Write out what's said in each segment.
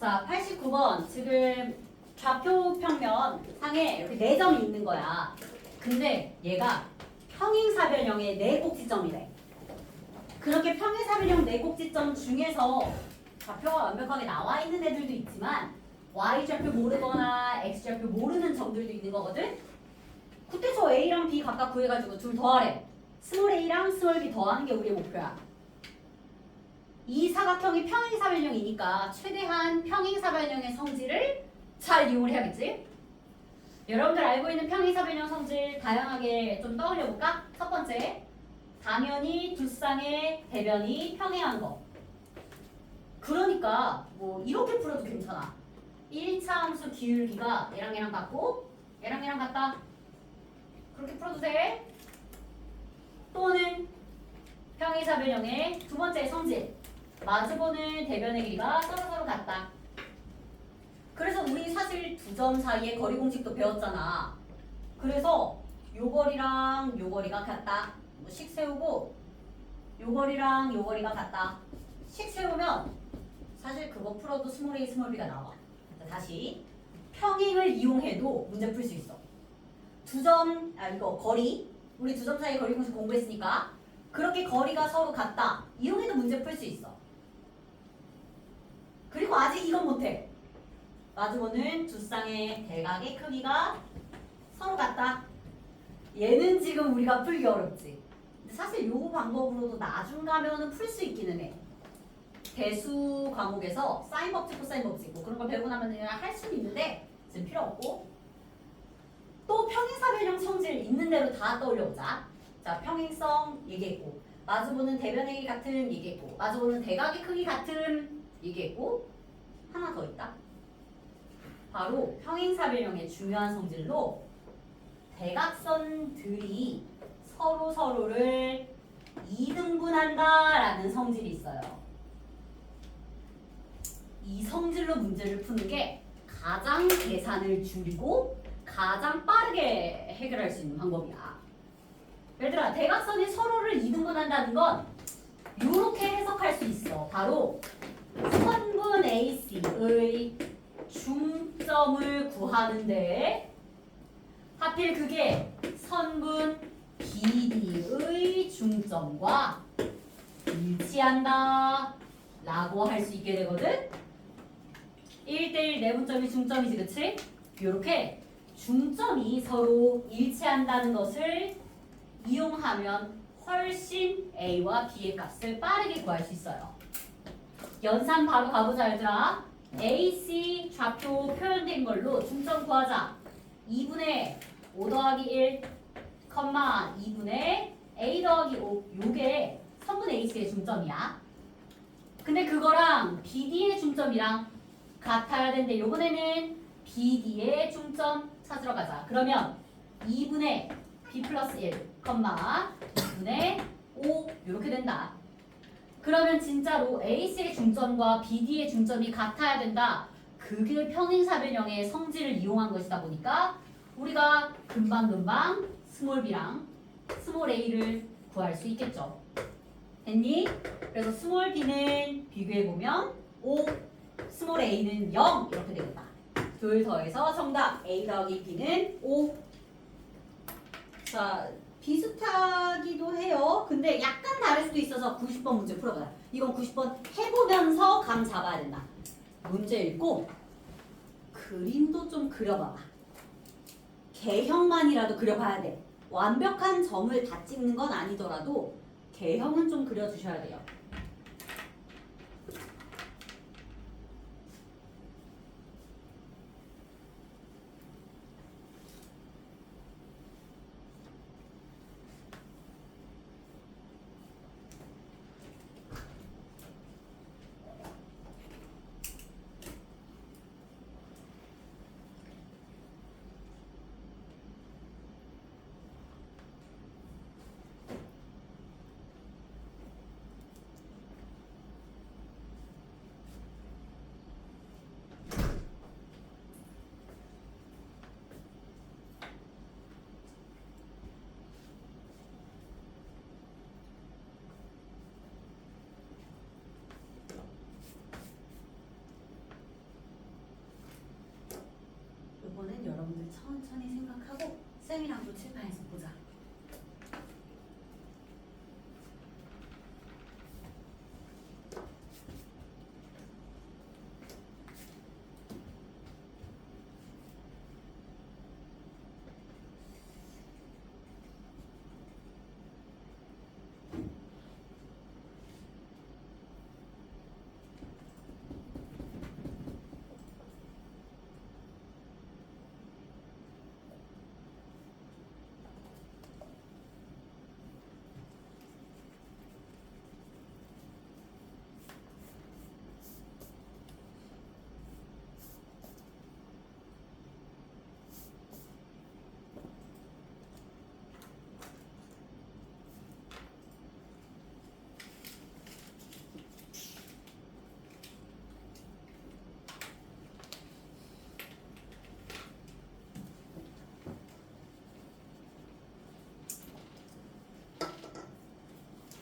자, 89번. 지금 좌표 평면 상에 이렇게 4점이 있는 거야. 근데 얘가 평행사변형의 4꼭지점이래. 그렇게 평행사변형 4꼭지점 중에서 좌표가 완벽하게 나와 있는 애들도 있지만 y좌표 모르거나 x좌표 모르는 점들도 있는 거거든. 그때 저 a랑 b 각각 구해가지고 둘 더하래. 스몰 a랑 스몰 b 더하는 게 우리의 목표야. 이 사각형이 평행사변형이니까 최대한 평행사변형의 성질을 잘 이용을 해야겠지? 여러분들 알고 있는 평행사변형 성질 다양하게 좀 떠올려볼까? 첫 번째, 당연히 두 쌍의 대변이 평행한 거. 그러니까 뭐 이렇게 풀어도 괜찮아. 1차 함수 기울기가 얘랑 같고 얘랑 같다. 그렇게 풀어도 돼. 또는 평행사변형의 두 번째 성질. 마주보는 대변의 길이가 서로 같다. 그래서 우리 사실 두 점 사이의 거리 공식도 배웠잖아. 그래서 요 거리랑 요 거리가 같다. 뭐 식 세우고 요 거리랑 요 거리가 같다. 식 세우면 사실 그거 풀어도 스몰 a 스몰 b가 나와. 다시 평행을 이용해도 문제 풀 수 있어. 이거 거리. 우리 두 점 사이 거리 공식 공부했으니까 그렇게 거리가 서로 같다. 이용해도 문제 풀 수 있어. 그리고 아직 이건 못해. 마주보는 두 쌍의 대각의 크기가 서로 같다. 얘는 지금 우리가 풀기 어렵지. 근데 사실 요 방법으로도 나중 가면은 풀 수 있기는 해. 대수 과목에서 사인 법칙, 코사인 법칙 뭐 그런 걸 배우고 나면 그냥 할 수는 있는데 지금 필요 없고. 또 평행사변형 성질 있는 대로 다 떠올려보자. 자, 평행성 얘기했고, 마주보는 대변의 길이 같은 얘기했고, 마주보는 대각의 크기 같은 얘기했고, 하나 더 있다. 바로 평행사변형의 중요한 성질로 대각선들이 서로를 이등분한다라는 성질이 있어요. 이 성질로 문제를 푸는 게 가장 계산을 줄이고 가장 빠르게 해결할 수 있는 방법이야. 얘들아, 대각선이 서로를 이등분한다는 건 이렇게 해석할 수 있어. 바로 선분 AC의 중점을 구하는데 하필 그게 선분 BD의 중점과 일치한다 라고 할 수 있게 되거든. 1대1 내분점이 중점이지, 그치? 이렇게 중점이 서로 일치한다는 것을 이용하면 훨씬 A와 B의 값을 빠르게 구할 수 있어요. 연산 바로 가보자, 얘들아. AC 좌표 표현된 걸로 중점 구하자. 2분의 5 더하기 1, 2분의 A 더하기 5. 요게 선분 AC의 중점이야. 근데 그거랑 BD의 중점이랑 같아야 되는데 요번에는 BD의 중점 찾으러 가자. 그러면 2분의 B 플러스 1, 2분의 5 이렇게 된다. 그러면 진짜로 AC의 중점과 BD의 중점이 같아야 된다. 그게 평행사변형의 성질을 이용한 것이다 보니까 우리가 금방 스몰 b랑 스몰 a를 구할 수 있겠죠. 됐니? 그래서 스몰 b는 비교해보면 5, 스몰 a는 0 이렇게 되겠다. 둘 더해서 정답 a 더하기 b는 5. 자, 비슷하기도 해요. 근데 약간 다를 수도 있어서 90번 문제 풀어보자. 이건 90번 해보면서 감 잡아야 된다. 문제 읽고 그림도 좀 그려봐봐. 개형만이라도 그려봐야 돼. 완벽한 점을 다 찍는 건 아니더라도 개형은 좀 그려주셔야 돼요. 쌤이랑 또 칠판에서 보자.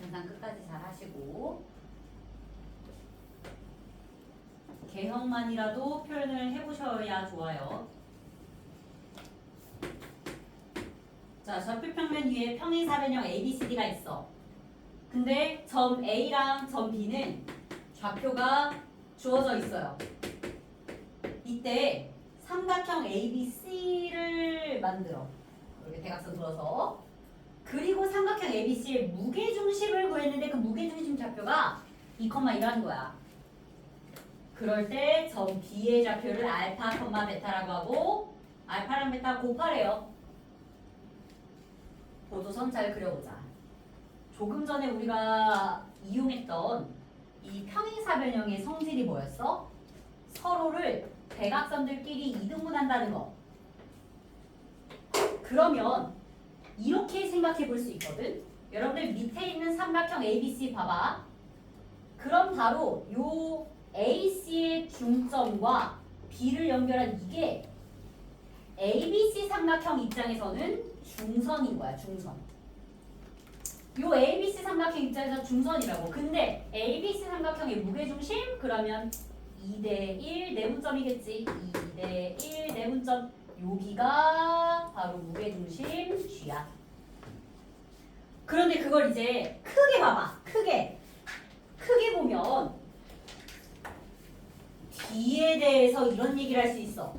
영상 끝까지 잘 하시고 개형만이라도 표현을 해보셔야 좋아요. 자, 좌표평면 위에 평행사변형 ABCD가 있어. 근데 점 A랑 점 B는 좌표가 주어져 있어요. 이때 삼각형 ABC를 만들어. 이렇게 대각선 그어서. 그리고 삼각형 ABC의 무게중심을 구했는데 그 무게중심 좌표가 2,1라는 거야. 그럴 때 점 B의 좌표를 알파, 베타라고 하고 알파랑 베타 곱하래요. 보조선 잘 그려보자. 조금 전에 우리가 이용했던 이 평행사변형의 성질이 뭐였어? 서로를 대각선들끼리 이등분한다는 거. 그러면 이렇게 생각해 볼 수 있거든. 여러분들 밑에 있는 삼각형 ABC 봐봐. 그럼 바로 요 AC의 중점과 B를 연결한 이게 ABC 삼각형 입장에서는 중선인 거야, 중선. 요 ABC 삼각형 입장에서 중선이라고. 근데 ABC 삼각형의 무게중심? 그러면 2대1 내분점이겠지. 2대1 내분점. 여기가 바로 무게중심 G야. 그런데 그걸 이제 크게 봐봐. 크게 보면 D에 대해서 이런 얘기를 할 수 있어.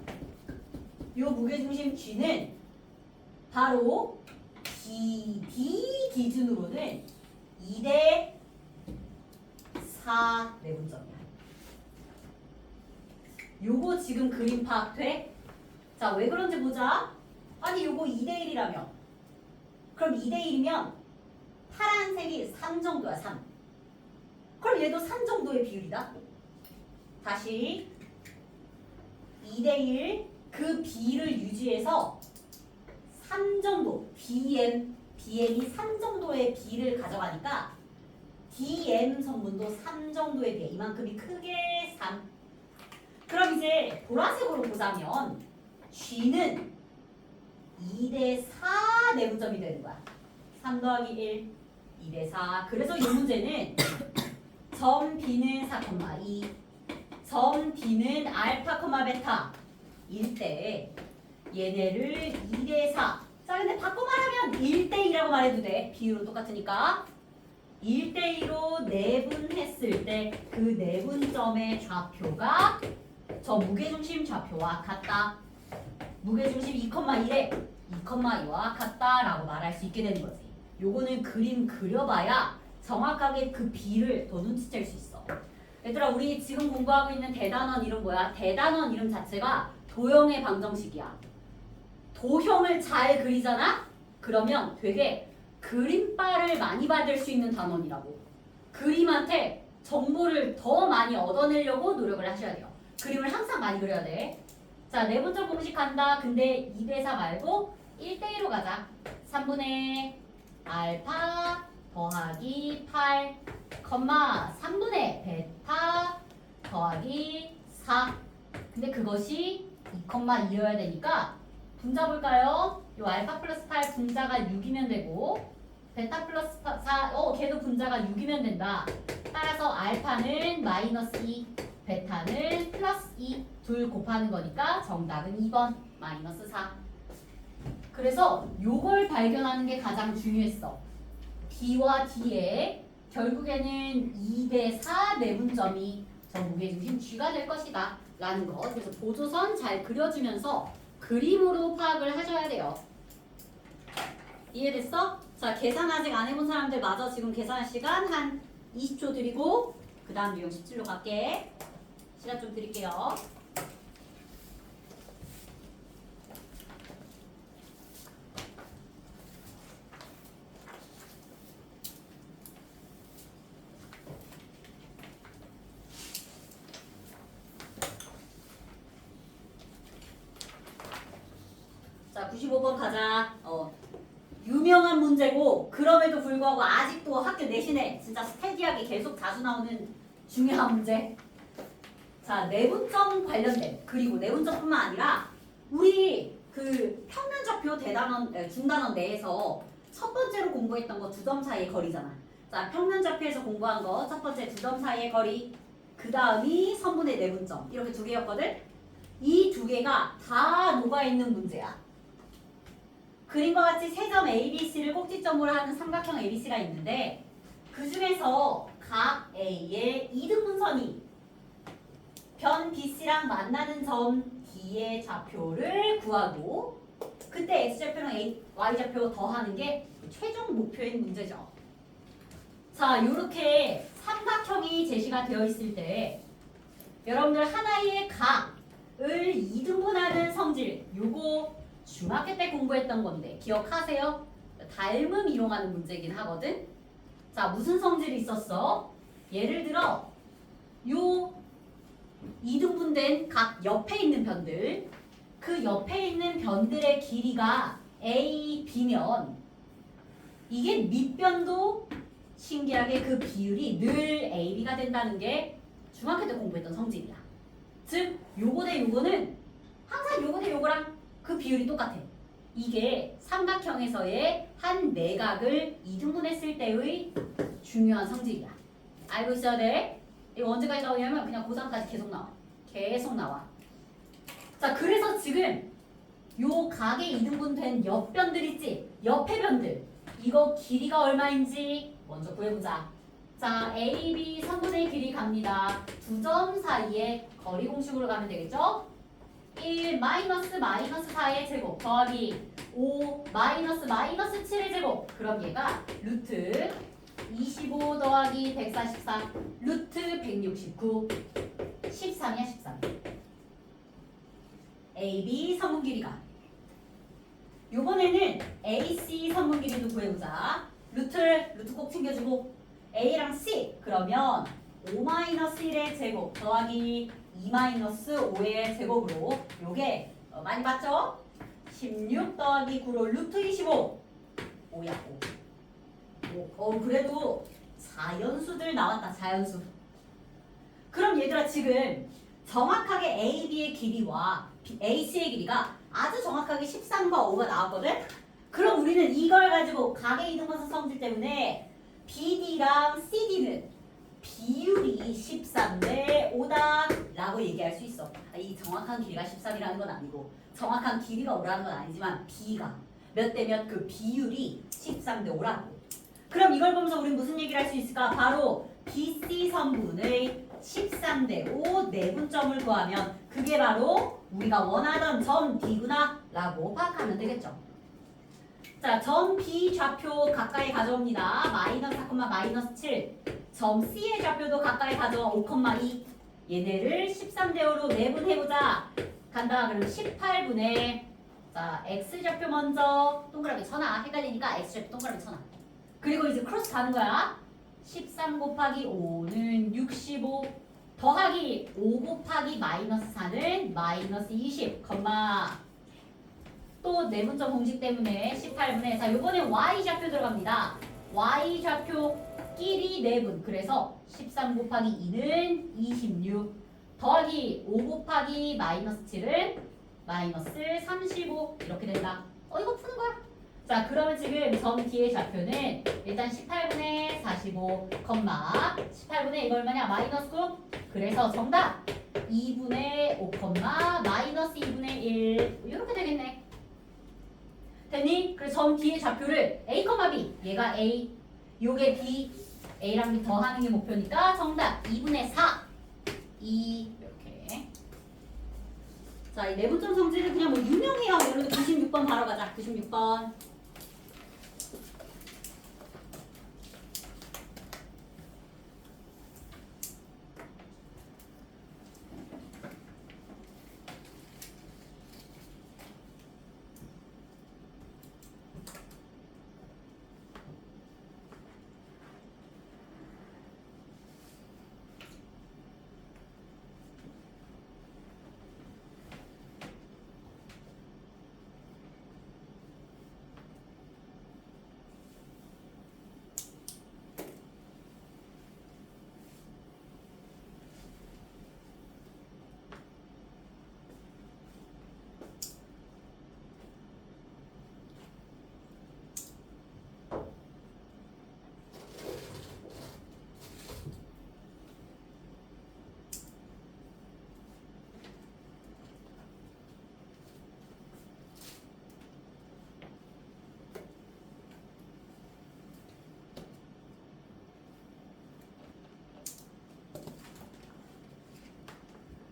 요 무게중심 G는 바로 D 기준으로는 2대 4 내분점이야. 요거 지금 그림 파악돼? 자, 왜 그런지 보자. 아니, 요거 2대1이라며. 그럼 2대1이면 파란색이 3 정도야, 3. 그럼 얘도 3 정도의 비율이다. 다시 2대1 그 B를 유지해서 3 정도, BM이 3 정도의 B를 가져가니까 DM 성분도 3 정도에 비해 이만큼이 크게 3. 그럼 이제 보라색으로 보자면 G는 2대 4 내분점이 되는 거야. 3 더하기 1, 2대 4. 그래서 이 문제는 점 B는 4,2, 점 D는 알파, 베타 일 때 얘네를 2대 4. 자, 근데 바꿔 말하면 1대 2라고 말해도 돼. 비율은 똑같으니까. 1대 2로 내분했을 때 그 내분점의 좌표가 저 무게중심 좌표와 같다. 무게중심 2,1에 2,2와 같다라고 말할 수 있게 되는 거지. 요거는 그림 그려봐야 정확하게 그 B를 더 눈치챌 수 있어. 얘들아, 우리 지금 공부하고 있는 대단원 이름 뭐야? 대단원 이름 자체가 도형의 방정식이야. 도형을 잘 그리잖아? 그러면 되게 그림빨을 많이 받을 수 있는 단원이라고. 그림한테 정보를 더 많이 얻어내려고 노력을 하셔야 돼요. 그림을 항상 많이 그려야 돼. 자, 내분점 공식 간다. 근데 2대 4 말고 1대 1로 가자. 3분의 알파 더하기 8, 3분의 베타 더하기 4. 근데 그것이 2,2여야 되니까 분자 볼까요? 요 알파 플러스 8 분자가 6이면 되고 베타 플러스 4, 걔도 분자가 6이면 된다. 따라서 알파는 마이너스 2, 베타는 플러스 2 둘 곱하는 거니까 정답은 2번 마이너스 4. 그래서 요걸 발견하는 게 가장 중요했어. B와 D의 결국에는 2대4 내분점이 저 무게중심 G가 될 것이다 라는 것. 그래서 보조선 잘 그려주면서 그림으로 파악을 하셔야 돼요. 이해됐어? 자, 계산 아직 안 해본 사람들 마저 지금 계산할 시간 한 20초 드리고 그 다음 유형 17로 갈게. 시간 좀 드릴게요. 자, 95번 가자. 유명한 문제고 그럼에도 불구하고 아직도 학교 내신에 진짜 스테디하게 계속 자주 나오는 중요한 문제. 자, 내분점 관련된 그리고 내분점뿐만 아니라 우리 그 평면좌표 대단원 중단원 내에서 첫 번째로 공부했던 거 2점 사이의 거리잖아. 자, 평면좌표에서 공부한 거 첫 번째 2점 사이의 거리, 그 다음이 선분의 내분점 이렇게 2개였거든. 이 2개가 다 녹아있는 문제야. 그림과 같이 세 점 ABC를 꼭지점으로 하는 삼각형 ABC가 있는데 그 중에서 각 A의 이등분선이 변 BC랑 만나는 점 D의 좌표를 구하고 그때 X좌표랑 Y좌표 더하는 게 최종 목표인 문제죠. 자, 이렇게 삼각형이 제시가 되어 있을 때 여러분들 하나의 각을 이등분하는 성질 요거 중학교 때 공부했던 건데 기억하세요? 닮음 이용하는 문제긴 하거든. 자, 무슨 성질이 있었어? 예를 들어 요 이등분된 각 옆에 있는 변들, 그 옆에 있는 변들의 길이가 A, B면 이게 밑변도 신기하게 그 비율이 늘 A, B가 된다는 게 중학교 때 공부했던 성질이야. 즉 요거 대 요거는 항상 요거 대 요거랑 그 비율이 똑같아. 이게 삼각형에서의 한 내각을 이등분했을 때의 중요한 성질이야. 알고 있어야 돼. 이거 언제까지 나오냐면 그냥 고3까지 계속 나와. 계속 나와. 자, 그래서 지금 요 각에 이등분된 옆변들 있지? 옆에 변들. 이거 길이가 얼마인지 먼저 구해보자. 자, A, B 선분의 길이 갑니다. 2점 사이에 거리 공식으로 가면 되겠죠? 1 마이너스 4의 제곱 더하기 5 마이너스 7의 제곱. 그럼 얘가 루트 25 더하기 144 루트 169 13이야 13. AB 선분 길이가 요번에는 AC 선분 길이도 구해보자. 루트 꼭 챙겨주고 A랑 C 그러면 5-1의 제곱 더하기 2-5의 제곱으로 요게 많이 봤죠? 16 더하기 9로 루트 25 5야 5. 그래도 자연수들 나왔다. 자연수. 그럼 얘들아 지금 정확하게 A, B의 길이와 A, C의 길이가 아주 정확하게 13과 5가 나왔거든? 그럼 우리는 이걸 가지고 각의 이등분선 성질 때문에 BD랑 CD는 비율이 13대 5다 라고 얘기할 수 있어. 이 정확한 길이가 13이라는 건 아니고 정확한 길이가 5라는 건 아니지만 B가 몇 대 몇 그 비율이 13대 5라고. 그럼 이걸 보면서 우리는 무슨 얘기를 할 수 있을까? 바로 BC 선분의 13대 5 내분점을 구하면 그게 바로 우리가 원하던 점 D구나 라고 파악하면 되겠죠. 자, 점 B 좌표 가까이 가져옵니다. 마이너스 4, 마이너스 7. 점 C의 좌표도 가까이 가져와 5,2. 얘네를 13대 5로 내분해보자. 간다. 그럼 18분의 자 X좌표 먼저 동그라미 쳐놔. 헷갈리니까 X좌표 동그라미 쳐놔. 그리고 이제 크로스 가는 거야. 13 곱하기 5는 65 더하기 5 곱하기 마이너스 4는 마이너스 20 또 내분점 공식 때문에 18분의 자 요번에 Y좌표 들어갑니다. Y좌표끼리 내분 그래서 13 곱하기 2는 26 더하기 5 곱하기 마이너스 7은 마이너스 35 이렇게 된다. 이거 푸는 거야. 자 그러면 지금 점 D의 좌표는 일단 18분의 45, 18분의 이거 얼마냐? 마이너스 9. 그래서 정답 2분의 5, 마이너스 2분의 1 이렇게 되겠네. 됐니? 그래서 점 D의 좌표를 A, B 얘가 A 요게 B A랑 B 더하는 게 목표니까 정답 2분의 4 2 이렇게. 자, 이 내분점 성질은 그냥 뭐 유명해요. 여러분들 96번 바로 가자. 96번.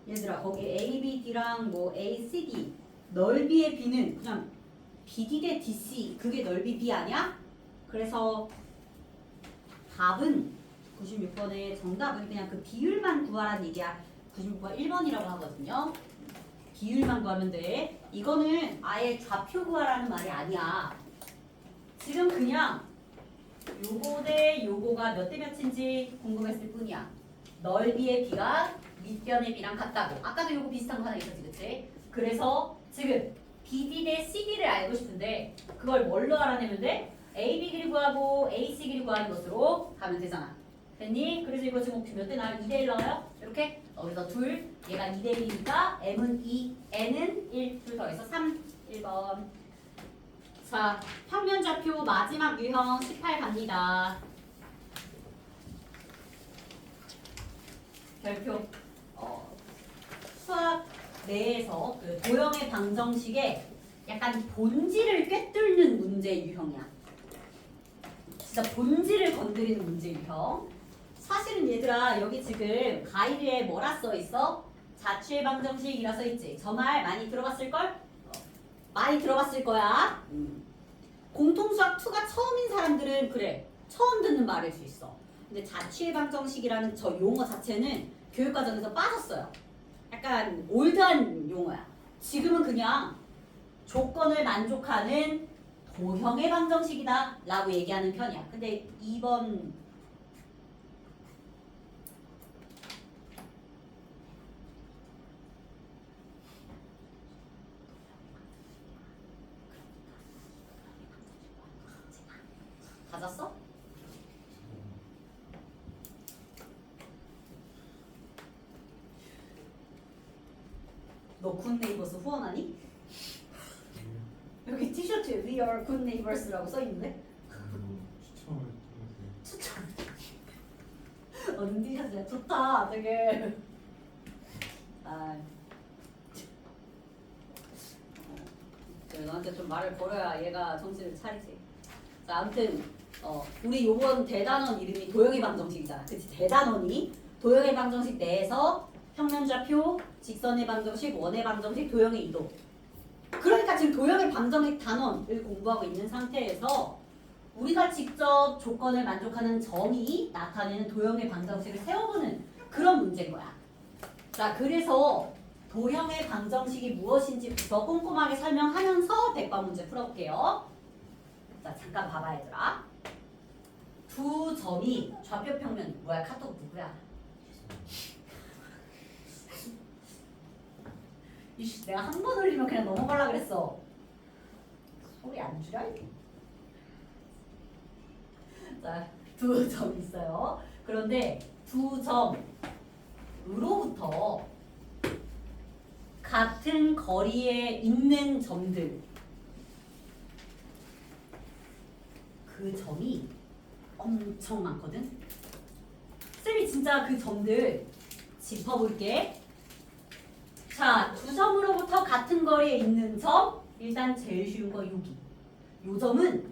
얘들아 거기 ABD랑 뭐 ACD 넓이의 B는 그냥 BD 대 DC 그게 넓이 B 아니야? 그래서 답은 96번의 정답은 그냥 그 비율만 구하라는 얘기야. 96번 1번이라고 하거든요. 비율만 구하면 돼. 이거는 아예 좌표 구하라는 말이 아니야. 지금 그냥 요거 대 요거가 몇 대 몇인지 궁금했을 뿐이야. 넓이의 B가 밑변의 B랑 같다고. 아까도 요거 비슷한 거 하나 있었지, 그치? 그래서 지금 BD 대 CD를 알고 싶은데 그걸 뭘로 알아내면 돼? AB 길이 구하고 AC 길이 구하는 것으로 가면 되잖아. 됐니? 그래서 이거 지금 몇 대 나와요? 2대 1 나와요? 이렇게? 그래서 둘, 얘가 2대 1이니까 M은 2, N은 1, 둘 더해서 3, 1번. 자, 평면 좌표 마지막 유형 18 갑니다. 별표. 수학 내에서 그 도형의 방정식에 약간 본질을 꿰뚫는 문제 유형이야. 진짜 본질을 건드리는 문제 유형. 사실은 얘들아 여기 지금 가이드에 뭐라 써 있어? 자취의 방정식이라 써 있지. 저 말 많이 들어봤을걸? 많이 들어봤을 거야. 공통수학 2가 처음인 사람들은 그래 처음 듣는 말일 수 있어. 근데 자취의 방정식이라는 저 용어 자체는 교육과정에서 빠졌어요. 약간 올드한 용어야. 지금은 그냥 조건을 만족하는 도형의 방정식이다 라고 얘기하는 편이야. 근데 2번 찾았어? 너 굿네이버스 후원하니? 여기 티셔츠에 We are good neighbors라고 써있는데? 추천. 어느 티셔츠야? 좋다 되게. 아, 너한테 좀 말을 걸어야 얘가 정신을 차리지. 자, 아무튼 우리 요번 대단원 이름이 도형의 방정식이잖아. 그치? 대단원이 도형의 방정식 내에서 평면좌표, 직선의 방정식, 원의 방정식, 도형의 이동. 그러니까 지금 도형의 방정식 단원을 공부하고 있는 상태에서 우리가 직접 조건을 만족하는 점이 나타내는 도형의 방정식을 세워보는 그런 문제인 거야. 자, 그래서 도형의 방정식이 무엇인지부터 꼼꼼하게 설명하면서 백과 문제 풀어볼게요. 자, 잠깐 봐봐 얘들아. 두 점이 좌표 평면 뭐야? 카톡 누구야? 이씨, 내가 한 번 올리면 그냥 넘어가려 그랬어. 소리 안 줄여? 자, 두 점 있어요. 그런데 두 점으로부터 같은 거리에 있는 점들, 그 점이 엄청 많거든. 쌤이 진짜 그 점들 짚어볼게. 자, 두 점으로부터 같은 거리에 있는 점, 일단 제일 쉬운 거 여기. 요 점은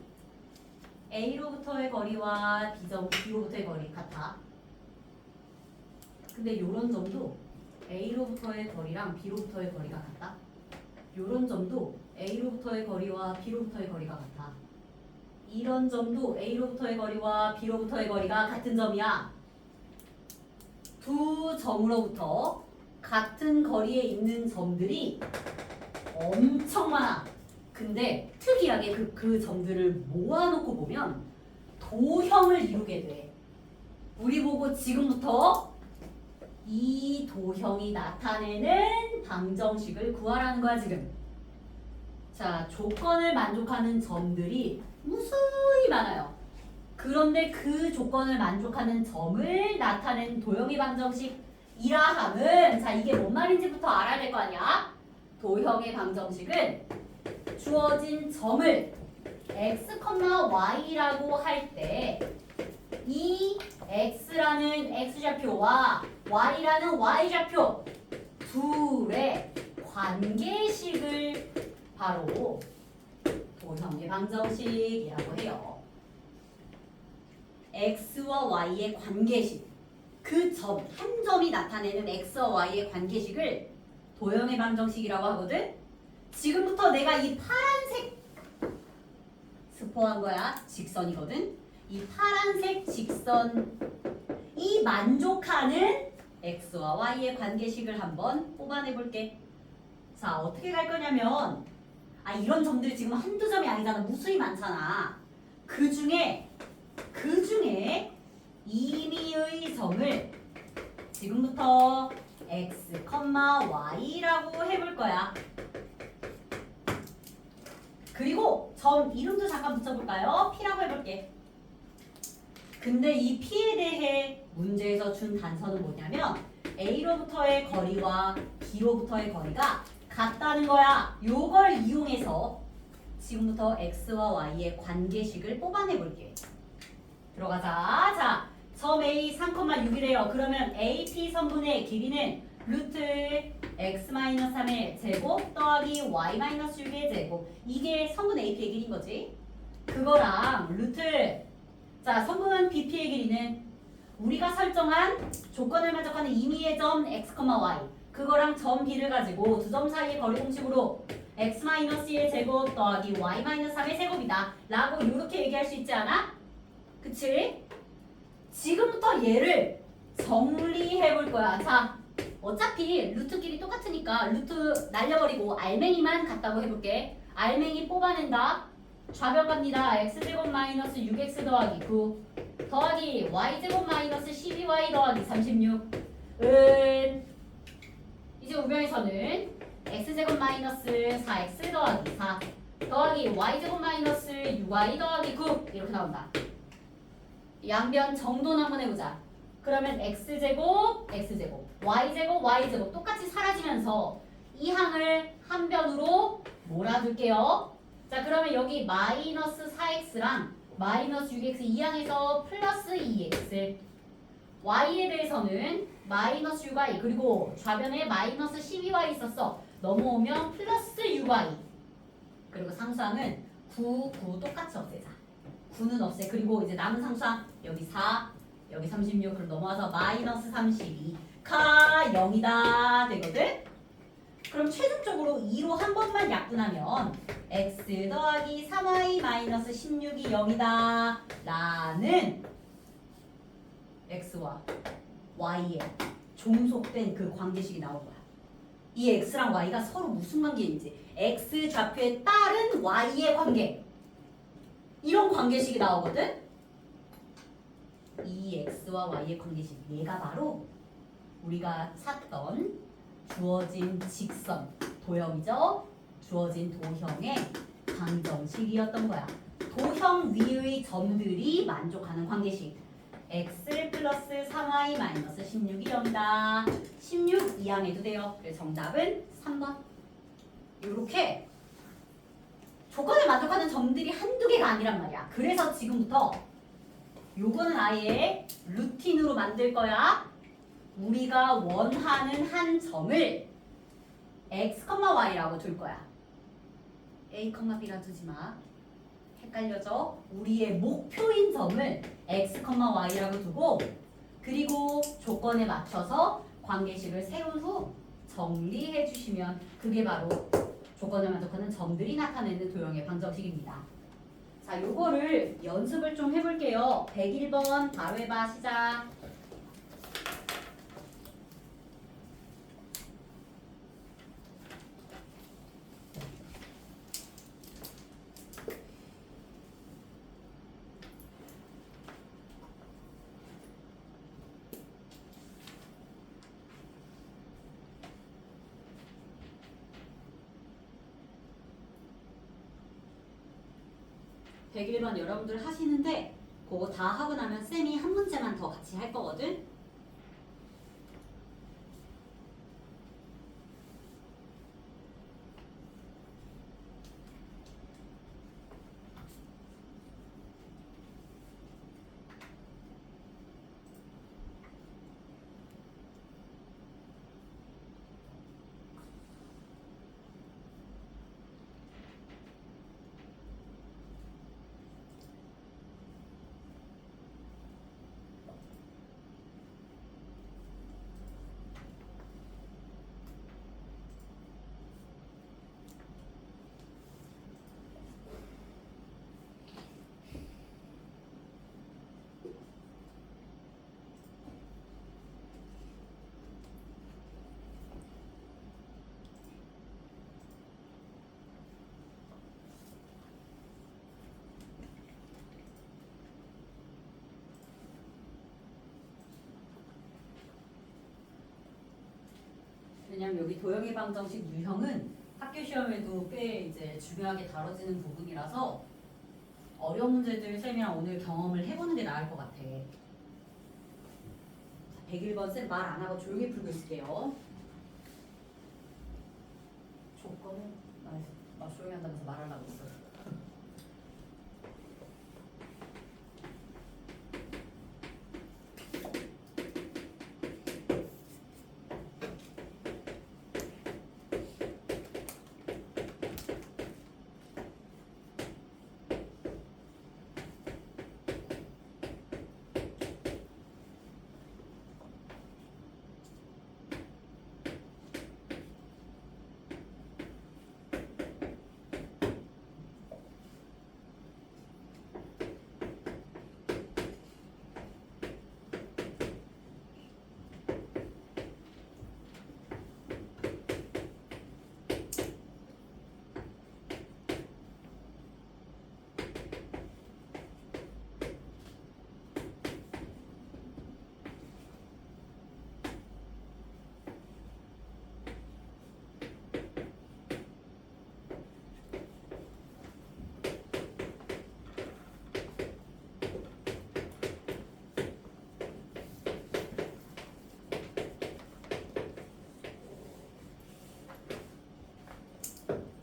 A로부터의 거리와 B로부터의 거리 같아. 근데 요런 점도 A로부터의 거리랑 B로부터의 거리가 같다. 요런 점도 A로부터의 거리와 B로부터의 거리가 같아. 이런 점도 A로부터의 거리와 B로부터의 거리가 같은 점이야. 두 점으로부터 같은 거리에 있는 점들이 엄청 많아. 근데 특이하게 그 점들을 모아놓고 보면 도형을 이루게 돼. 우리 보고 지금부터 이 도형이 나타내는 방정식을 구하라는 거야 지금. 자, 조건을 만족하는 점들이 무수히 많아요. 그런데 그 조건을 만족하는 점을 나타낸 도형의 방정식이라 함은, 자, 이게 뭔 말인지부터 알아야 될 거 아니야? 도형의 방정식은 주어진 점을 x, y라고 할 때 이 x라는 x좌표와 y라는 y좌표 둘의 관계식을 바로 도형의 방정식이라고 해요. x와 y의 관계식, 그 점, 한 점이 나타내는 x와 y의 관계식을 도형의 방정식이라고 하거든. 지금부터 내가 이 파란색 스포한 거야. 직선이거든. 이 파란색 직선이 만족하는 x와 y의 관계식을 한번 뽑아내 볼게. 자, 어떻게 갈 거냐면, 이런 점들이 지금 한두 점이 아니잖아. 무수히 많잖아. 그 중에 임의의 점을 지금부터 x, y라고 해볼 거야. 그리고 점 이름도 잠깐 붙여볼까요? p라고 해볼게. 근데 이 p에 대해 문제에서 준 단서는 뭐냐면 a로부터의 거리와 b로부터의 거리가 같다는 거야. 요걸 이용해서 지금부터 x와 y의 관계식을 뽑아내볼게. 들어가자. 자, 점 A 3,6이래요. 그러면 AP 선분의 길이는 루트 x-3의 제곱 더하기 y-6의 제곱. 이게 선분 AP의 길이인 거지. 그거랑 루트, 자, 선분 BP의 길이는 우리가 설정한 조건을 만족하는 임의의 점 x, y, 그거랑 점 B를 가지고 두 점 사이의 거리 공식으로 x-2의 제곱 더하기 y-3의 제곱이다 라고 이렇게 얘기할 수 있지 않아? 그치? 지금부터 얘를 정리해 볼 거야. 자, 어차피 루트끼리 똑같으니까 루트 날려버리고 알맹이만 같다고 해볼게. 알맹이 뽑아낸다. 좌변 갑니다. x제곱 마이너스 6x 더하기 9 더하기 y제곱 마이너스 12y 더하기 36 이제 우변에서는 x제곱 마이너스 4x 더하기 4 더하기 y제곱 마이너스 6y 더하기 9 이렇게 나온다. 양변 정돈 한번 해보자. 그러면 x제곱, x제곱, y제곱 똑같이 사라지면서 이 항을 한 변으로 몰아둘게요. 자, 그러면 여기 마이너스 4x랑 마이너스 6x 이 항에서 플러스 2x, y에 대해서는 마이너스 6y 그리고 좌변에 마이너스 12y 있었어. 넘어오면 플러스 6y 그리고 상수항은 9 똑같이 없애자. 9는 없애. 그리고 이제 남은 상수항 여기 4 여기 36 그럼 넘어와서 마이너스 32가 0이다 되거든. 그럼 최종적으로 2로 한 번만 약분하면 x 더하기 3y 마이너스 16이 0이다 라는 x와 y의 종속된 그 관계식이 나올 거야. 이 x랑 y가 서로 무슨 관계인지, x 좌표에 따른 y의 관계, 이런 관계식이 나오거든. 이 x와 y의 관계식, 얘가 바로 우리가 찾던 주어진 직선, 도형이죠. 주어진 도형의 방정식이었던 거야. 도형 위의 점들이 만족하는 관계식. x 플러스 3y 마이너스 16이 0이다. 16 이항해도 돼요. 그래서 정답은 3번. 이렇게 조건을 만족하는 점들이 한두 개가 아니란 말이야. 그래서 지금부터 요거는 아예 루틴으로 만들 거야. 우리가 원하는 한 점을 x, y라고 둘 거야. a, b라 두지 마. 헷갈려져? 우리의 목표인 점을 x, y라고 두고 그리고 조건에 맞춰서 관계식을 세운 후 정리해 주시면 그게 바로 조건을 만족하는 점들이 나타내는 도형의 방정식입니다. 자, 요거를 연습을 좀 해볼게요. 101번 바로 해봐. 시작. 101번 여러분들 하시는데 그거 다 하고 나면 쌤이 한 문제만 더 같이 할 거거든. 왜냐면 여기 도형의 방정식 유형은 학교 시험에도 꽤 이제 중요하게 다뤄지는 부분이라서 어려운 문제들 쌤이랑 오늘 경험을 해보는 게 나을 것 같아. 101번 쌤 말 안 하고 조용히 풀고 있을게요. 조건을 나 조용히 한다면서 말하려고 했어.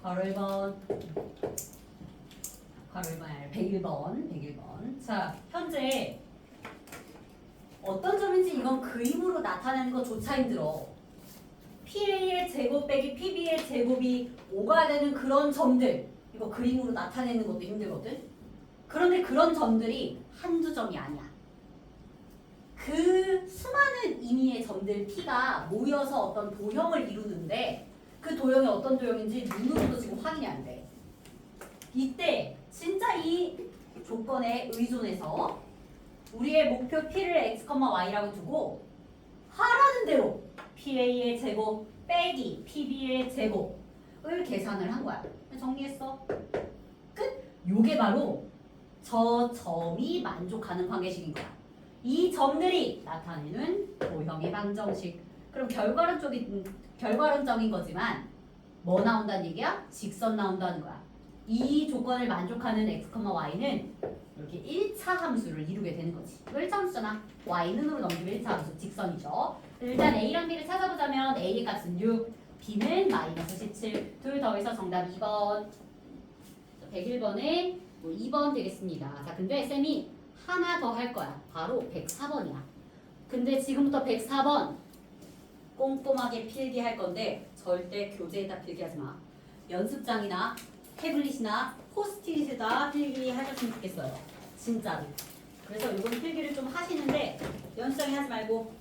바로 1번. 바로 1번이 아니라 101번. 101번. 자, 현재 어떤 점인지 이건 그림으로 나타내는 것조차 힘들어. PA의 제곱 빼기 PB의 제곱이 5가 되는 그런 점들. 이거 그림으로 나타내는 것도 힘들거든. 그런데 그런 점들이 한두 점이 아니야. 그 수많은 의미의 점들 P가 모여서 어떤 도형을 이루는데 그 도형이 어떤 도형인지 눈으로도 지금 확인이 안 돼. 이때 진짜 이 조건에 의존해서 우리의 목표 P를 x, y라고 두고 하라는 대로 PA의 제곱 빼기 PB의 제곱을 계산을 한 거야. 정리했어? 끝? 요게 바로 저 점이 만족하는 관계식인 거야. 이 점들이 나타내는 도형의 방정식. 그럼 결과론적인 거지만 뭐 나온다는 얘기야? 직선 나온다는 거야. 이 조건을 만족하는 x, y는 이렇게 1차 함수를 이루게 되는 거지. 이거 1차 함수잖아. y는으로 넘기면 1차 함수 직선이죠. 일단 a랑 b를 찾아보자면 a의 값은 6, b는 마이너스 17. 둘 더해서 정답 2번. 101번에 2번 되겠습니다. 자, 근데 쌤이 하나 더 할 거야. 바로 104번이야. 근데 지금부터 104번 꼼꼼하게 필기할 건데 절대 교재에다 필기하지 마. 연습장이나 태블릿이나 포스트잇에다 필기하셨으면 좋겠어요. 진짜로. 그래서 이건 필기를 좀 하시는데 연습장에 하지 말고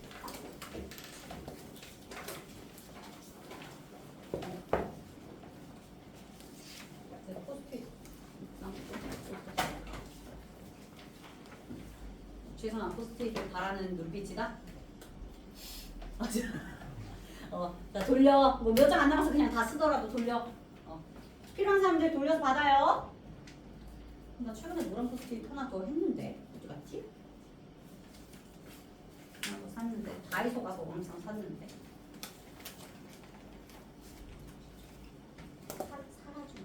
최선한 포스트잇을 바라는 눈빛이다. 나 돌려. 뭐 몇 장 안 남아서 그냥 다 쓰더라도 돌려. 필요한 사람들 돌려서 받아요. 나 최근에 노란 포스트잇 하나 더 했는데 어디 갔지? 하나 더 샀는데 다이소 가서 왕창 샀는데 사라지네.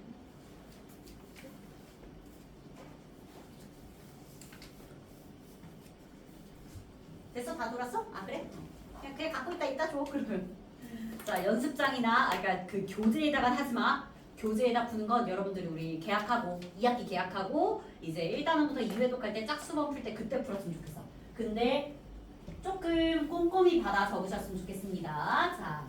됐어? 다 돌았어? 아 그래? 그냥 갖고 있다 이따 줘 그러면. 자 연습장이나 그러니까 그 교재에다가 하지 마. 교재에다 푸는 건 여러분들이 우리 계약하고 2학기 계약하고 이제 1단원부터 2회독 할 때 짝수번 풀 때 그때 풀었으면 좋겠어. 근데 조금 꼼꼼히 받아 적으셨으면 좋겠습니다. 자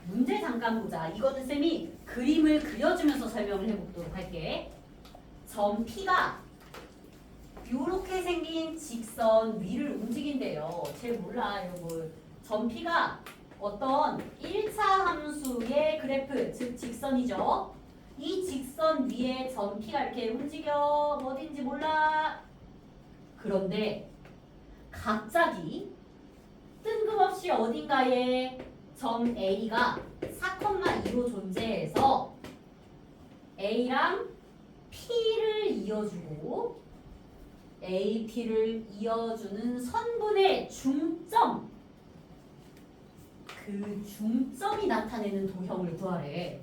문제 잠깐 보자. 이거는 쌤이 그림을 그려주면서 설명을 해보도록 할게. 점 P가 이렇게 생긴 직선 위를 움직인대요. 쟤 몰라. 이거 뭐. 점 P가 어떤 1차 함수의 그래프, 즉 직선이죠. 이 직선 위에 점 P가 이렇게 움직여. 어딘지 몰라. 그런데 갑자기 뜬금없이 어딘가에 점 A가 4,2로 존재해서 A랑 P를 이어주고 A, P를 이어주는 선분의 중점, 그 중점이 나타내는 도형을 구하래.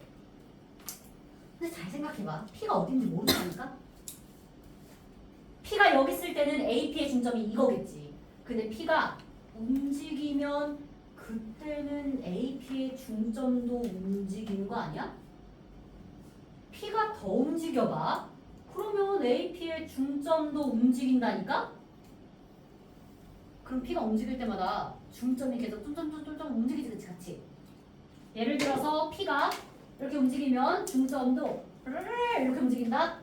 근데 잘 생각해봐. P가 어딘지 모른다니까? P가 여기 있을 때는 A, P의 중점이 이거겠지. 근데 P가 움직이면 그때는 A, P의 중점도 움직이는 거 아니야? P가 더 움직여봐. 그러면 A, P의 중점도 움직인다니까? 그럼 P가 움직일 때마다 중점이 계속 쫌쫌쫌쫌 움직이지, 그치? 같이. 예를 들어서 P가 이렇게 움직이면 중점도 이렇게 움직인다?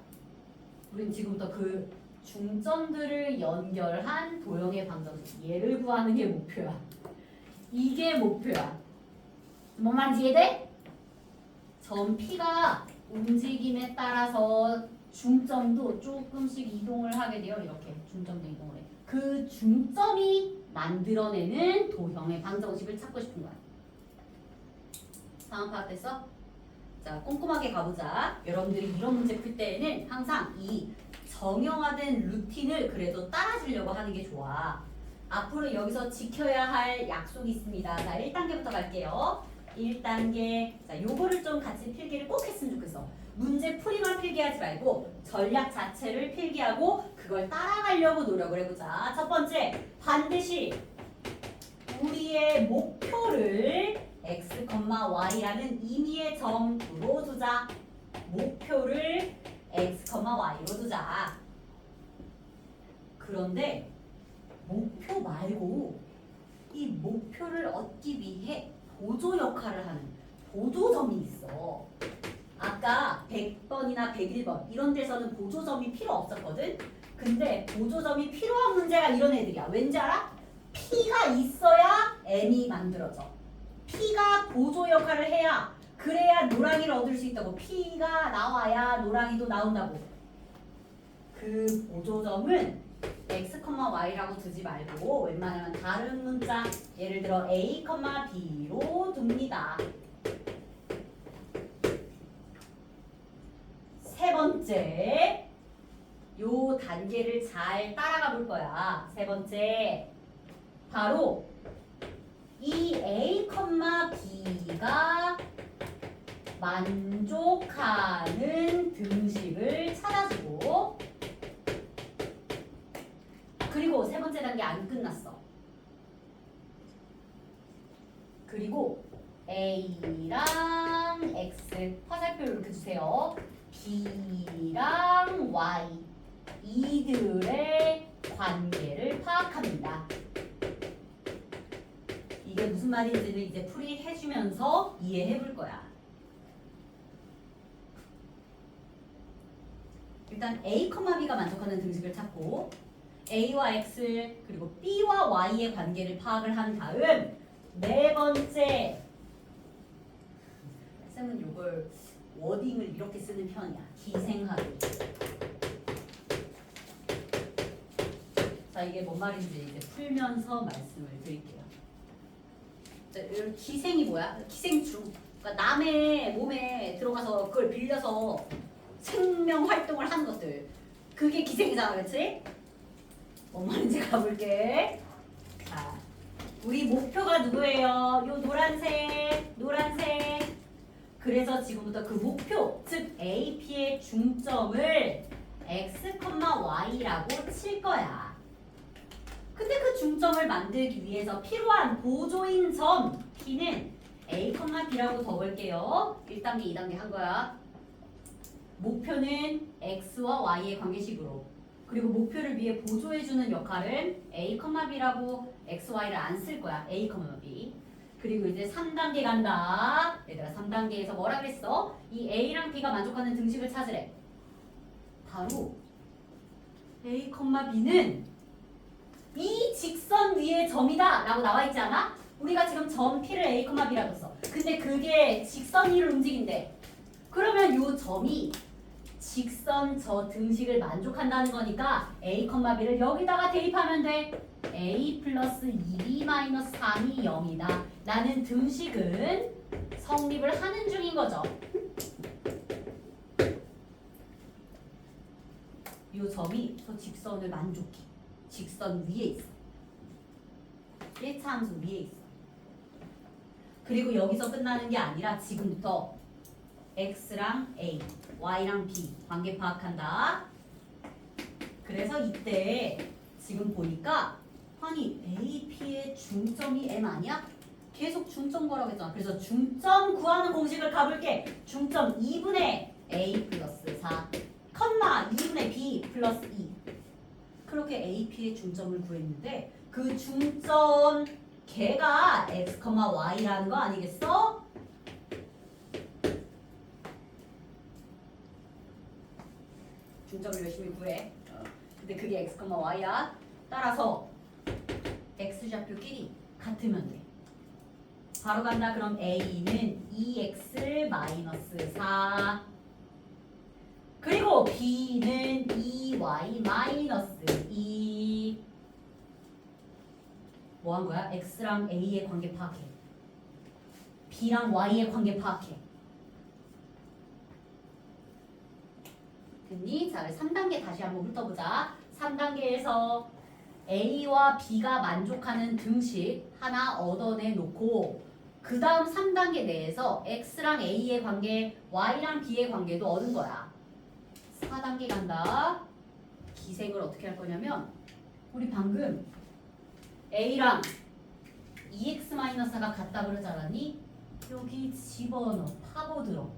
우린 지금부터 그 중점들을 연결한 도형의 방정식 얘를 구하는 게 목표야. 이게 목표야. 뭔 말인지 이해돼? 점 P가 움직임에 따라서 중점도 조금씩 이동을 하게 돼요. 이렇게 중점도 이동을 해. 그 중점이 만들어내는 도형의 방정식을 찾고 싶은 거야. 상황 파악됐어? 자, 꼼꼼하게 가보자. 여러분들이 이런 문제 풀 때에는 항상 이 정형화된 루틴을 그래도 따라주려고 하는 게 좋아. 앞으로 여기서 지켜야 할 약속이 있습니다. 자, 1단계부터 갈게요. 1단계. 자, 요거를 좀 같이 필기를 꼭 했으면 좋겠어. 문제 풀이만 필기하지 말고 전략 자체를 필기하고 그걸 따라가려고 노력을 해보자. 첫 번째, 반드시 우리의 목표를 x, y라는 임의의 점으로 두자. 목표를 x, y로 두자. 그런데 목표 말고 이 목표를 얻기 위해 보조 역할을 하는 보조점이 있어. 아까 100번이나 101번 이런 데서는 보조점이 필요 없었거든. 근데 보조점이 필요한 문제가 이런 애들이야. 왠지 알아? P가 있어야 M이 만들어져. P가 보조 역할을 해야, 그래야 노랑이를 얻을 수 있다고. P가 나와야 노랑이도 나온다고. 그 보조점은 x, y라고 두지 말고 웬만하면 다른 문자, 예를 들어 a, b로 둡니다. 세 번째, 요 단계를 잘 따라가 볼 거야. 세 번째, 바로 이 a, b가 만족하는 등식을 찾아주고, 그리고 세 번째 단계 안 끝났어. 그리고 A랑 X 화살표 이렇게 주세요. B랑 Y 이들의 관계를 파악합니다. 이게 무슨 말인지는 이제 풀이해주면서 이해해 볼 거야. 일단 A, B가 만족하는 등식을 찾고 A와 X 그리고 B와 Y의 관계를 파악을 한 다음 네 번째 쌤은 이걸 워딩을 이렇게 쓰는 편이야. 기생하기. 자 이게 뭔 말인지 이제 풀면서 말씀을 드릴게요. 자, 기생이 뭐야? 기생충. 그러니까 남의 몸에 들어가서 그걸 빌려서 생명 활동을 하는 것들. 그게 기생이잖아, 그렇지? 뭔 말인지 가볼게. 자, 우리 목표가 누구예요? 요 노란색, 노란색. 그래서 지금부터 그 목표, 즉 AP의 중점을 x, y라고 칠 거야. 근데 그 중점을 만들기 위해서 필요한 보조인 점 P는 A, B라고 적을게요. 1단계, 2단계 한 거야. 목표는 X와 Y의 관계식으로. 그리고 목표를 위해 보조해주는 역할은 A, B라고 X, Y를 안 쓸 거야. A, B. 그리고 이제 3단계 간다. 얘들아 3단계에서 뭐라 그랬어? 이 A랑 B가 만족하는 등식을 찾으래. 바로 A, B는 이 직선 위의 점이다 라고 나와 있지 않아? 우리가 지금 점 P를 A, B라고 써. 근데 그게 직선 위를 움직인대. 그러면 이 점이 직선 저 등식을 만족한다는 거니까 A, B를 여기다가 대입하면 돼. A 플러스 2B 마이너스 3이 0이다. 라는 등식은 성립을 하는 중인 거죠. 이 점이 저 직선을 만족해. 직선 위에 있어. 1차 함수 위에 있어. 그리고 여기서 끝나는 게 아니라 지금부터 X랑 A, Y랑 B 관계 파악한다. 그래서 이때 지금 보니까 아니 AP의 중점이 M 아니야? 계속 중점 구하라고 했잖아. 그래서 중점 구하는 공식을 가볼게. 중점 2분의 A 플러스 4 컴마 2분의 B 플러스 2. 그렇게 AP의 중점을 구했는데 그 중점 걔가 X, Y라는 거 아니겠어? 중점을 열심히 구해. 근데 그게 X, Y야. 따라서 X좌표끼리 같으면 돼. 바로 간다. 그럼 A는 2X-4 그리고 B는 2Y-2 뭐 한 거야? X랑 A의 관계 파악해. B랑 Y의 관계 파악해. 됐니? 자, 3단계 다시 한번 훑어보자. 3단계에서 A와 B가 만족하는 등식 하나 얻어내놓고 그 다음 3단계 내에서 X랑 A의 관계, Y랑 B의 관계도 얻은 거야. 4단계 간다. 기생을 어떻게 할 거냐면 우리 방금 A랑 2x-4가 같다 그러지 않았니? 여기 집어넣어. 파고들어.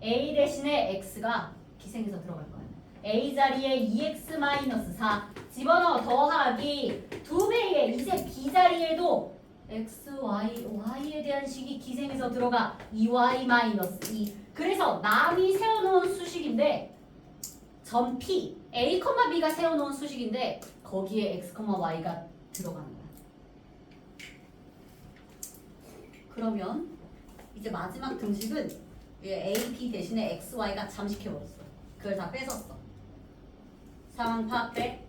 A 대신에 X가 기생해서 들어갈 거야. A 자리에 2x-4 집어넣어. 더하기 2배에 이제 B 자리에도 x, y, y에 대한 식이 기생해서 들어가. 2y-2 그래서 남이 세워놓은 수식인데 점 P, A, B가 세워놓은 수식인데 거기에 x, y가 들어가는 거야. 그러면 이제 마지막 등식은 A, P 대신에 x, y가 잠식해버렸어. 그걸 다 뺏었어. 상황 파악돼?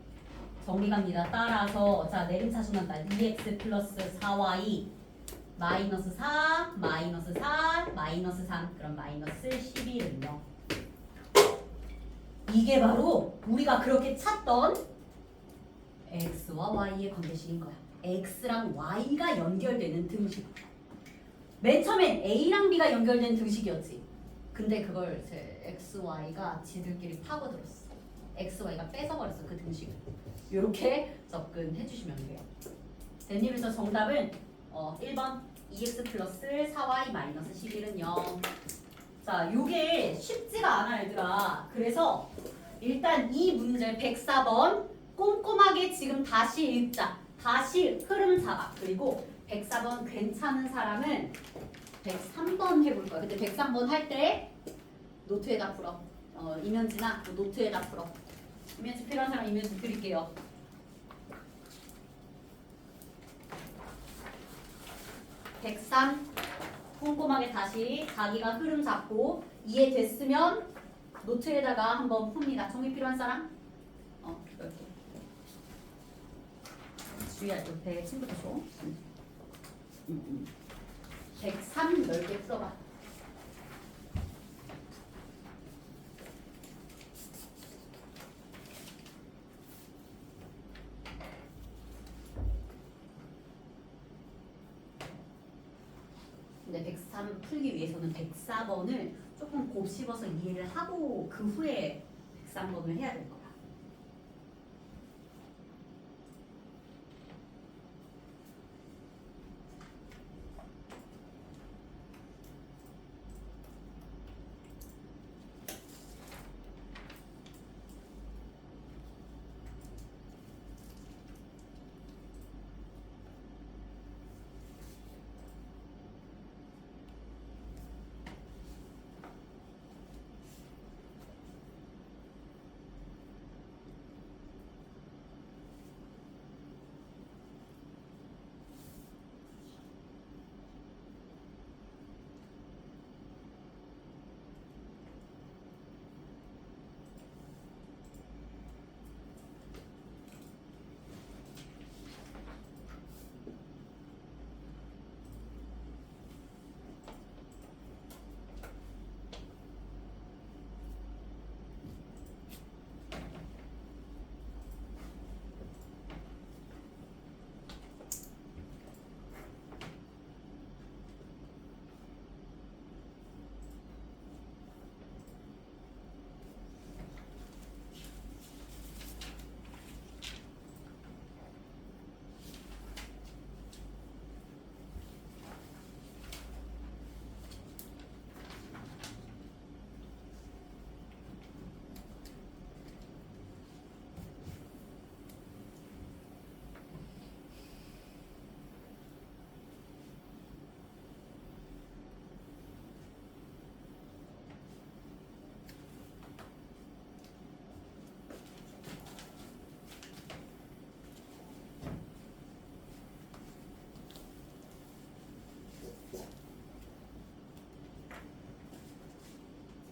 정리 갑니다. 따라서 자 내림차순 한다. 2x 플러스 4y 마이너스 4 마이너스 4 마이너스 3 그럼 마이너스 11은요. 이게 바로 우리가 그렇게 찾던 x와 y의 관계식인 거야. x랑 y가 연결되는 등식. 맨 처음엔 a랑 b가 연결된 등식이었지. 근데 그걸 이제 x, y가 지들끼리 파고들었어. x, y가 뺏어버렸어 그 등식을. 이렇게 접근해 주시면 돼요. 됐니? 그래서 정답은 1번 2x 플러스 4y 마이너스 11은 0. 자, 요게 쉽지가 않아 얘들아. 그래서 일단 이 문제 104번 꼼꼼하게 지금 다시 읽자. 다시 흐름 잡아. 그리고 104번 괜찮은 사람은 103번 해볼 거야. 근데 103번 할 때 노트에다 풀어. 이면지나 노트에다 풀어. 이면지 필요한 사람 이면지 드릴게요. 103 꼼꼼하게 다시 자기가 흐름 잡고 이해됐으면 노트에다가 한번 풉니다. 정리 필요한 사람? 이렇게. 주의할 옆에 친구도 줘. 103 넓게 풀어봐. 근데 103 풀기 위해서는 104번을 조금 곱씹어서 이해를 하고 그 후에 103번을 해야 될 거야.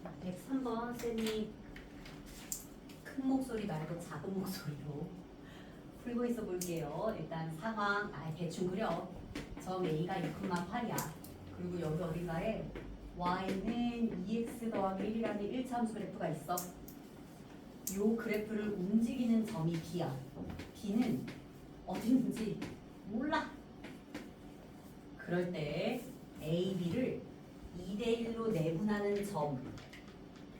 자, 103번 쌤이 큰 목소리 말고 작은 목소리로 풀고 있어 볼게요. 일단 상황 대충 그려. 점 A가 2,8이야. 그리고 여기 어딘가에 Y는 2x 더하기 1이라는 1차함수 그래프가 있어. 요 그래프를 움직이는 점이 B야. B는 어디 있는지 몰라. 그럴 때 A, B를 2대1로 내분하는 점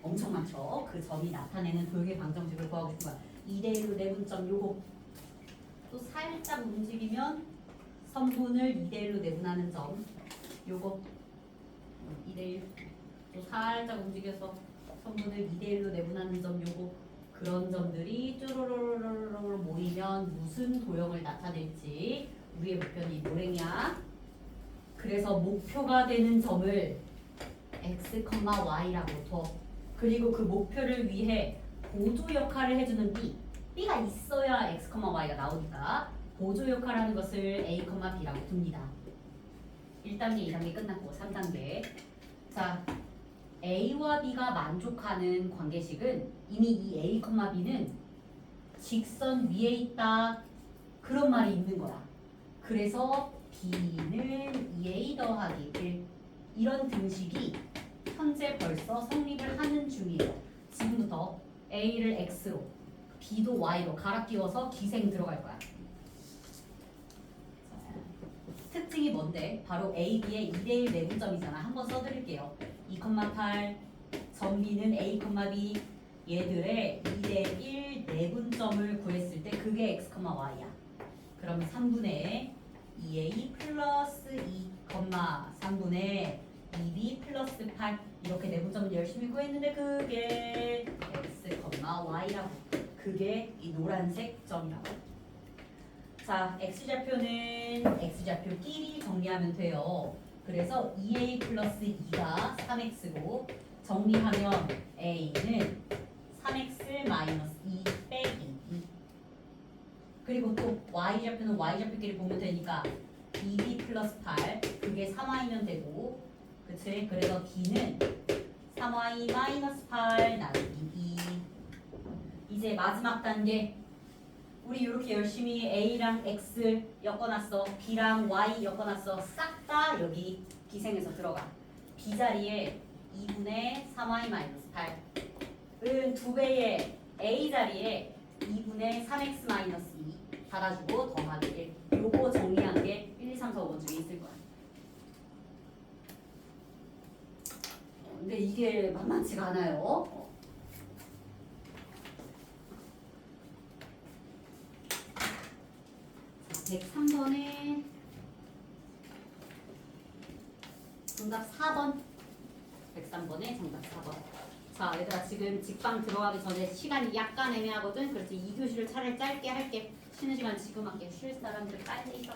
엄청 많죠. 그 점이 나타내는 도형의 방정식을 구하고 싶은 거야. 2대1로 내분점 요거 또 살짝 움직이면 선분을 2대1로 내분하는 점 요거 2대1 또 살짝 움직여서 선분을 2대1로 내분하는 점 요거 그런 점들이 쭈루루루루루 모이면 무슨 도형을 나타낼지 우리의 목표는 이 노랭이야. 그래서 목표가 되는 점을 x, y라고 둬. 그리고 그 목표를 위해 보조 역할을 해주는 B. B가 있어야 x, y가 나오니까 보조 역할을 하는 것을 a, b라고 둡니다. 1단계, 2단계 끝났고 3단계. 자, A와 B가 만족하는 관계식은 이미 이 a, b는 직선 위에 있다. 그런 말이 있는 거야. 그래서 B는 2a 더하기 1 이런 등식이 현재 벌써 성립을 하는 중이에요. 지금부터 A를 X로 B도 Y로 갈아 끼워서 기생 들어갈 거야. 특징이 뭔데? 바로 A, B의 2대1 내분점이잖아. 한번 써드릴게요. 2,8 점 B는 A, B 얘들의 2대1 내분점을 구했을 때 그게 X, Y야. 그럼 3분의 2A 플러스 2, 3분의 2B 플러스 8 이렇게 내분점을 열심히 구했는데 그게 X, Y라고. 그게 이 노란색 점이라고. 자, X좌표는 X좌표끼리 정리하면 돼요. 그래서 2A 플러스 2가 3X고 정리하면 a는 3x 마이너스 2 빼기 2. 그리고 또 y좌표는 y좌표끼리 보면 되니까 2b 플러스 8 그게 3y면 되고 그치? 그래서 b는 3y 마이너스 8 나누기 2. 이제 마지막 단계 우리 이렇게 열심히 a랑 x 엮어놨어. b랑 y 엮어놨어. 싹 다 여기 기생해서 들어가. b 자리에 2분의 3y 마이너스 8은 2배의 a 자리에 2분의 3x 마이너스 2 받아주고 더하기 1. 요거 정리한 게 1, 2, 3, 4, 5번 중에 있을 거야. 근데 이게 만만치가 않아요. 103번에 정답 4번. 103번에 정답 4번. 자, 얘들아 지금 직방 들어가기 전에 시간이 약간 애매하거든. 그래서 2교시를 차라리 짧게 할게. 쉬는 시간 지금 할게. 쉴 사람들 빨리 있어.